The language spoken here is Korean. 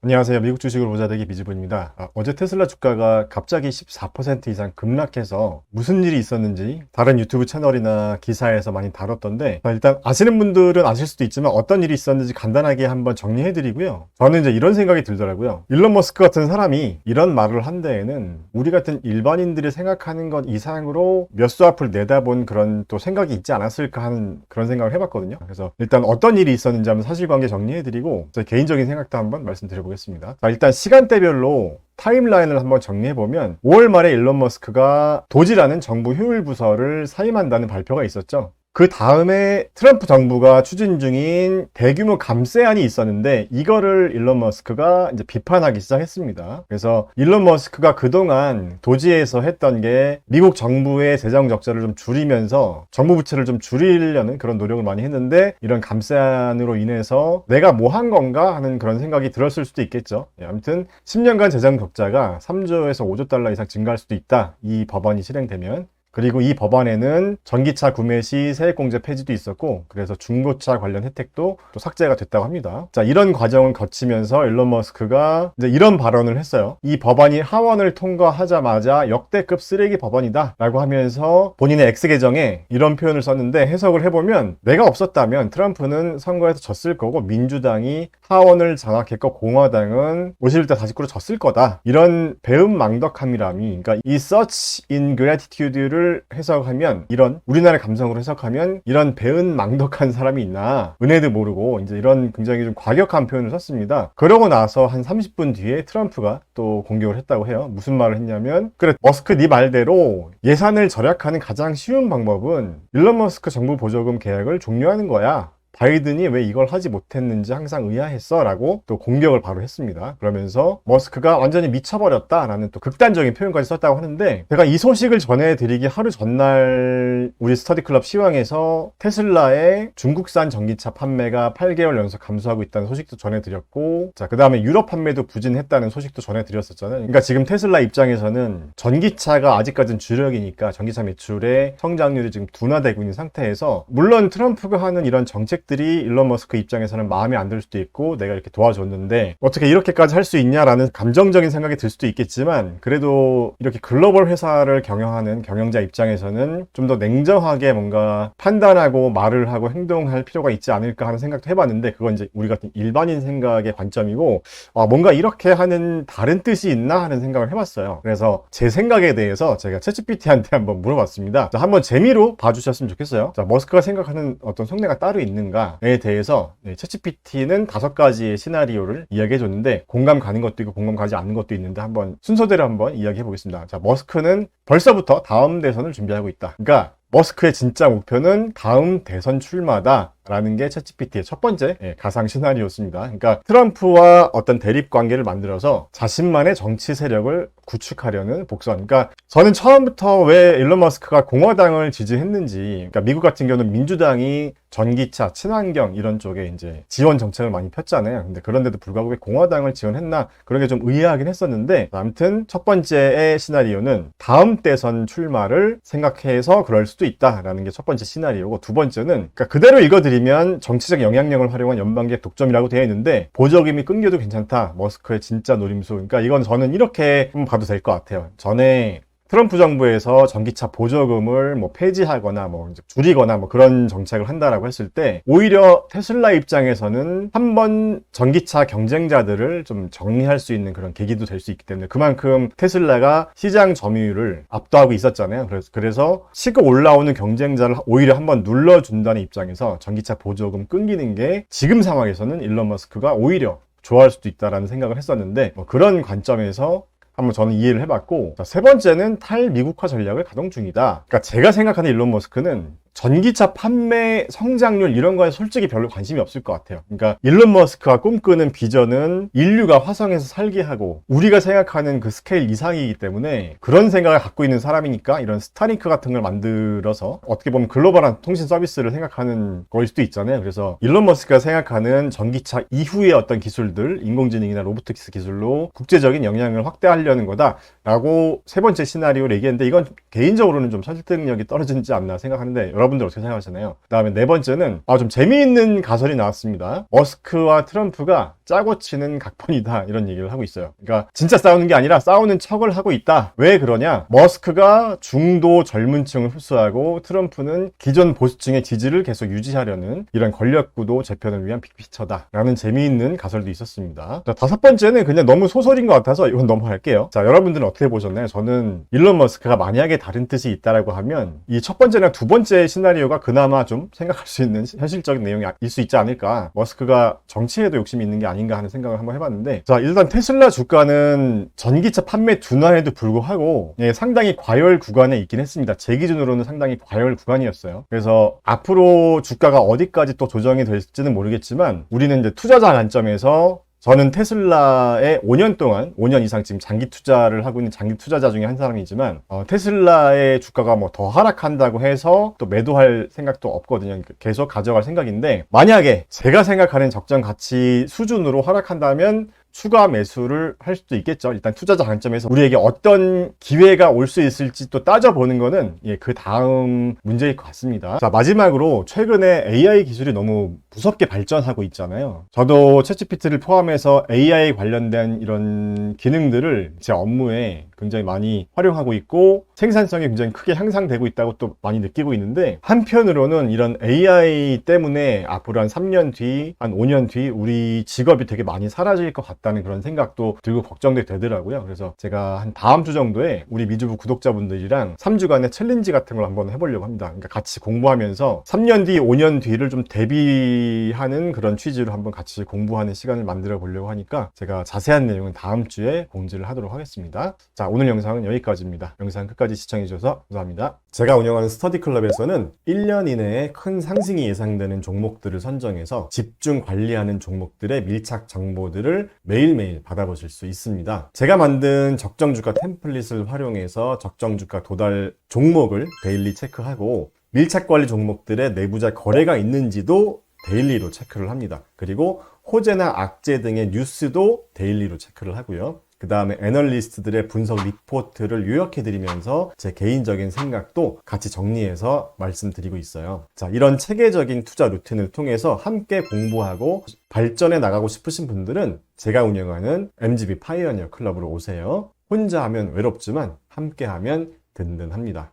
안녕하세요. 미국 주식을 부자되기 미즈분입니다. 어제 테슬라 주가가 갑자기 14% 이상 급락해서 무슨 일이 있었는지 다른 유튜브 채널이나 기사에서 많이 다뤘던데, 일단 아시는 분들은 아실 수도 있지만 어떤 일이 있었는지 간단하게 한번 정리해드리고요. 저는 이제 이런 생각이 들더라고요. 일론 머스크 같은 사람이 이런 말을 한 데에는 우리 같은 일반인들이 생각하는 것 이상으로 몇 수 앞을 내다본 그런 또 생각이 있지 않았을까 하는 그런 생각을 해봤거든요. 그래서 일단 어떤 일이 있었는지 한번 사실관계 정리해드리고 제 개인적인 생각도 한번 말씀드려보겠습니다. 자, 일단 시간대별로 타임라인을 한번 정리해보면 5월 말에 일론 머스크가 도지라는 정부 효율 부서를 사임한다는 발표가 있었죠. 그 다음에 트럼프 정부가 추진 중인 대규모 감세안이 있었는데 이거를 일론 머스크가 이제 비판하기 시작했습니다. 그래서 일론 머스크가 그동안 도지에서 했던 게 미국 정부의 재정 적자를 좀 줄이면서 정부 부채를 좀 줄이려는 그런 노력을 많이 했는데, 이런 감세안으로 인해서 내가 뭐 한 건가 하는 그런 생각이 들었을 수도 있겠죠. 아무튼 10년간 재정 적자가 3조에서 5조 달러 이상 증가할 수도 있다, 이 법안이 실행되면. 그리고 이 법안에는 전기차 구매 시 세액공제 폐지도 있었고, 그래서 중고차 관련 혜택도 또 삭제가 됐다고 합니다. 자, 이런 과정을 거치면서 일론 머스크가 이제 이런 발언을 했어요. 이 법안이 하원을 통과하자마자 역대급 쓰레기 법안이다 라고 하면서 본인의 X 계정에 이런 표현을 썼는데, 해석을 해보면 내가 없었다면 트럼프는 선거에서 졌을 거고 민주당이 하원을 장악했고 공화당은 51대 49로 졌을 거다, 이런 배은망덕함이라미, 그러니까 이 such ingratitude를 해석하면, 이런 우리나라 감성으로 해석하면 이런 배은망덕한 사람이 있나, 은혜도 모르고, 이제 이런 굉장히 좀 과격한 표현을 썼습니다. 그러고 나서 한 30분 뒤에 트럼프가 또 공격을 했다고 해요. 무슨 말을 했냐면, 그래 머스크 네 말대로 예산을 절약하는 가장 쉬운 방법은 일론 머스크 정부 보조금 계약을 종료하는 거야. 바이든이 왜 이걸 하지 못했는지 항상 의아했어 라고 또 공격을 바로 했습니다. 그러면서 머스크가 완전히 미쳐버렸다 라는 또 극단적인 표현까지 썼다고 하는데, 제가 이 소식을 전해드리기 하루 전날 우리 스터디클럽 시황에서 테슬라의 중국산 전기차 판매가 8개월 연속 감소하고 있다는 소식도 전해드렸고, 자, 그 다음에 유럽 판매도 부진했다는 소식도 전해드렸었잖아요. 그러니까 지금 테슬라 입장에서는 전기차가 아직까지는 주력이니까 전기차 매출의 성장률이 지금 둔화되고 있는 상태에서, 물론 트럼프가 하는 이런 정책 들이 일론 머스크 입장에서는 마음에 안 들 수도 있고, 내가 이렇게 도와줬는데 어떻게 이렇게까지 할 수 있냐라는 감정적인 생각이 들 수도 있겠지만, 그래도 이렇게 글로벌 회사를 경영하는 경영자 입장에서는 좀 더 냉정하게 뭔가 판단하고 말을 하고 행동할 필요가 있지 않을까 하는 생각도 해봤는데, 그건 이제 우리 같은 일반인 생각의 관점이고, 뭔가 이렇게 하는 다른 뜻이 있나 하는 생각을 해봤어요. 그래서 제 생각에 대해서 제가 챗GPT한테 한번 물어봤습니다. 자, 한번 재미로 봐주셨으면 좋겠어요. 자, 머스크가 생각하는 어떤 속내가 따로 있는가 에 대해서 챗GPT는 5가지의 시나리오를 이야기해 줬는데, 공감 가는 것도 있고 공감 가지 않는 것도 있는데 한번 순서대로 한번 이야기해 보겠습니다. 자, 머스크는 벌써부터 다음 대선을 준비하고 있다. 그러니까 머스크의 진짜 목표는 다음 대선 출마다 라는 게 챗GPT의 첫 번째 가상 시나리오였습니다. 그러니까 트럼프와 어떤 대립 관계를 만들어서 자신만의 정치 세력을 구축하려는 복선. 그러니까 저는 처음부터 왜 일론 머스크가 공화당을 지지했는지, 그러니까 미국 같은 경우는 민주당이 전기차, 친환경 이런 쪽에 이제 지원 정책을 많이 폈잖아요. 근데 그런데도 불구하고 왜 공화당을 지원했나, 그런 게 좀 의아하긴 했었는데, 아무튼 첫 번째의 시나리오는 다음 대선 출마를 생각해서 그럴 수도 있다라는 게 첫 번째 시나리오고, 두 번째는 그러니까 그대로 읽어드리면 정치적 영향력을 활용한 연방계획 독점이라고 되어 있는데, 보조금이 끊겨도 괜찮다, 머스크의 진짜 노림수. 그러니까 이건 저는 이렇게 봐도 될 것 같아요. 전에 트럼프 정부에서 전기차 보조금을 뭐 폐지하거나 뭐 줄이거나 뭐 그런 정책을 한다라고 했을 때, 오히려 테슬라 입장에서는 한번 전기차 경쟁자들을 좀 정리할 수 있는 그런 계기도 될 수 있기 때문에, 그만큼 테슬라가 시장 점유율을 압도하고 있었잖아요. 그래서 치고 올라오는 경쟁자를 오히려 한번 눌러준다는 입장에서 전기차 보조금 끊기는 게 지금 상황에서는 일론 머스크가 오히려 좋아할 수도 있다라는 생각을 했었는데, 그런 관점에서 한번 저는 이해를 해봤고, 세 번째는 탈미국화 전략을 가동 중이다. 그러니까 제가 생각하는 일론 머스크는 전기차 판매 성장률 이런 거에 솔직히 별로 관심이 없을 것 같아요. 그러니까 일론 머스크가 꿈꾸는 비전은 인류가 화성에서 살게 하고 우리가 생각하는 그 스케일 이상이기 때문에, 그런 생각을 갖고 있는 사람이니까 이런 스타링크 같은 걸 만들어서 어떻게 보면 글로벌한 통신 서비스를 생각하는 거일 수도 있잖아요. 그래서 일론 머스크가 생각하는 전기차 이후의 어떤 기술들, 인공지능이나 로보틱스 기술로 국제적인 영향을 확대하려는 거다라고 세 번째 시나리오를 얘기했는데, 이건 개인적으로는 좀 설득력이 떨어지지 않나 생각하는데, 여러분들 어떻게 생각하시나요? 그 다음에 네 번째는 좀 재미있는 가설이 나왔습니다. 머스크와 트럼프가 짜고 치는 각본이다 이런 얘기를 하고 있어요. 그러니까 진짜 싸우는 게 아니라 싸우는 척을 하고 있다. 왜 그러냐? 머스크가 중도 젊은 층을 흡수하고 트럼프는 기존 보수층의 지지를 계속 유지하려는 이런 권력구도 재편을 위한 빅피처다 라는 재미있는 가설도 있었습니다. 자, 다섯 번째는 그냥 너무 소설인 것 같아서 이건 넘어갈게요. 자, 여러분들은 어떻게 보셨나요? 저는 일론 머스크가 만약에 다른 뜻이 있다라고 하면 이 첫 번째나 두 번째 시나리오가 그나마 좀 생각할 수 있는 현실적인 내용일 수 있지 않을까. 머스크가 정치에도 욕심이 있는 게 아닌가 하는 생각을 한번 해봤는데, 자, 일단 테슬라 주가는 전기차 판매 둔화에도 불구하고 상당히 과열 구간에 있긴 했습니다. 제 기준으로는 상당히 과열 구간이었어요. 그래서 앞으로 주가가 어디까지 또 조정이 될지는 모르겠지만 우리는 이제 투자자 관점에서 저는 테슬라에 5년 동안, 5년 이상 지금 장기 투자를 하고 있는 장기 투자자 중에 한 사람이지만, 테슬라의 주가가 뭐 더 하락한다고 해서 또 매도할 생각도 없거든요. 계속 가져갈 생각인데, 만약에 제가 생각하는 적정 가치 수준으로 하락한다면 추가 매수를 할 수도 있겠죠. 일단 투자자 관점에서 우리에게 어떤 기회가 올 수 있을지 또 따져보는 거는 그 다음 문제일 것 같습니다. 자, 마지막으로 최근에 AI 기술이 너무 무섭게 발전하고 있잖아요. 저도 챗GPT를 포함해서 AI 관련된 이런 기능들을 제 업무에 굉장히 많이 활용하고 있고 생산성이 굉장히 크게 향상되고 있다고 또 많이 느끼고 있는데, 한편으로는 이런 AI 때문에 앞으로 한 3년 뒤, 한 5년 뒤 우리 직업이 되게 많이 사라질 것 같다는 그런 생각도 들고 걱정도 되더라고요. 그래서 제가 한 다음 주 정도에 우리 미주부 구독자분들이랑 3주간의 챌린지 같은 걸 한번 해보려고 합니다. 그러니까 같이 공부하면서 3년 뒤, 5년 뒤를 좀 대비하는 그런 취지로 한번 같이 공부하는 시간을 만들어 보려고 하니까 제가 자세한 내용은 다음 주에 공지를 하도록 하겠습니다. 자, 오늘 영상은 여기까지입니다. 영상 끝까지 시청해주셔서 감사합니다. 제가 운영하는 스터디클럽에서는 1년 이내에 큰 상승이 예상되는 종목들을 선정해서 집중 관리하는 종목들의 밀착 정보들을 매일매일 받아보실 수 있습니다. 제가 만든 적정주가 템플릿을 활용해서 적정주가 도달 종목을 데일리 체크하고 밀착관리 종목들의 내부자 거래가 있는지도 데일리로 체크를 합니다. 그리고 호재나 악재 등의 뉴스도 데일리로 체크를 하고요. 그 다음에 애널리스트들의 분석 리포트를 요약해드리면서 제 개인적인 생각도 같이 정리해서 말씀드리고 있어요. 자, 이런 체계적인 투자 루틴을 통해서 함께 공부하고 발전해 나가고 싶으신 분들은 제가 운영하는 MGB 파이어니어 클럽으로 오세요. 혼자 하면 외롭지만 함께 하면 든든합니다.